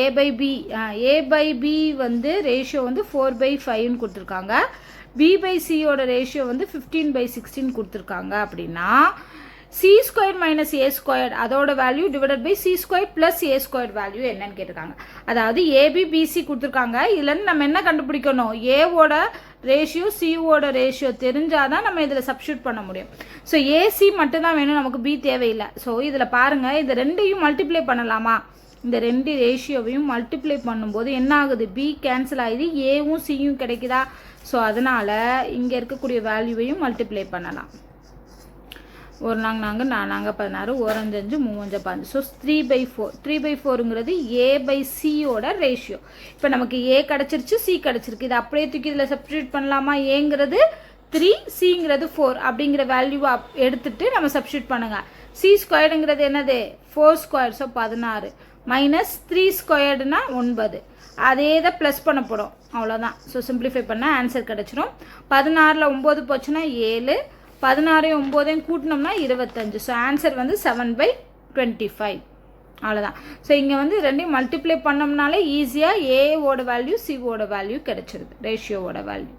A by B வந்து ratio வந்து 4/5ன்னு கொடுத்துருக்காங்க. B/Cயோட ரேஷியோ வந்து 15/16 கொடுத்துருக்காங்க. அப்படின்னா C² minus A² அதோட value divided by C² plus A² value என்னன்னு கேட்டிருக்காங்க. அதாவது ABBC கொடுத்துருக்காங்க. இதுலேருந்து நம்ம என்ன கண்டுபிடிக்கணும், ஏவோட ரேஷியோ சிஓட ரேஷியோ தெரிஞ்சாதான் நம்ம இதில் சப்ஸ்டியூட் பண்ண முடியும். ஸோ ஏசி மட்டும்தான் வேணும், நமக்கு பி தேவையில்லை. ஸோ இதில் பாருங்கள், இது ரெண்டையும் மல்டிப்ளை பண்ணலாமா? இந்த ரெண்டு ரேஷியோவையும் மல்டிப்ளை பண்ணும்போது என்ன ஆகுது, பி கேன்சல் ஆகுது, ஏவும் சியும் கிடைக்குதா? ஸோ அதனால் இங்கே இருக்கக்கூடிய வேல்யூவையும் மல்டிப்ளை பண்ணலாம். ஒரு நாங்கள் 16 15 3 ஸோ 3/4 3/4ங்கிறது A/Cயோட ரேஷியோ. இப்போ நமக்கு ஏ கிடச்சிருச்சு, சி கிடச்சிருக்கு. இது அப்படியே தூக்கி இதில் சப்ஸ்டியூட் பண்ணலாமா? ஏங்கிறது 3, சிங்கிறது 4 அப்படிங்கிற வேல்யூவை எடுத்துகிட்டு நம்ம சப்ஸ்டியூட் பண்ணுங்கள். C²ங்கிறது என்னது 4², ஸோ 16 மைனஸ் 3²னா 9. அதே தான் ப்ளஸ் பண்ண போகிறோம், அவ்வளோதான். ஸோ சிம்பிளிஃபை பண்ணால் ஆன்சர் கிடச்சிரும். 16ல் 9 போச்சுன்னா 7, 16 9 கூட்டினோம்னா 25. ஸோ ஆன்சர் வந்து 7/25. அவ்வளோதான். ஸோ இங்கே வந்து ரெண்டையும் மல்டிப்ளை பண்ணோம்னாலே ஈஸியாக ஏவோட வேல்யூ சிஓட வேல்யூ கிடச்சிருது, ரேஷியோவோட வேல்யூ.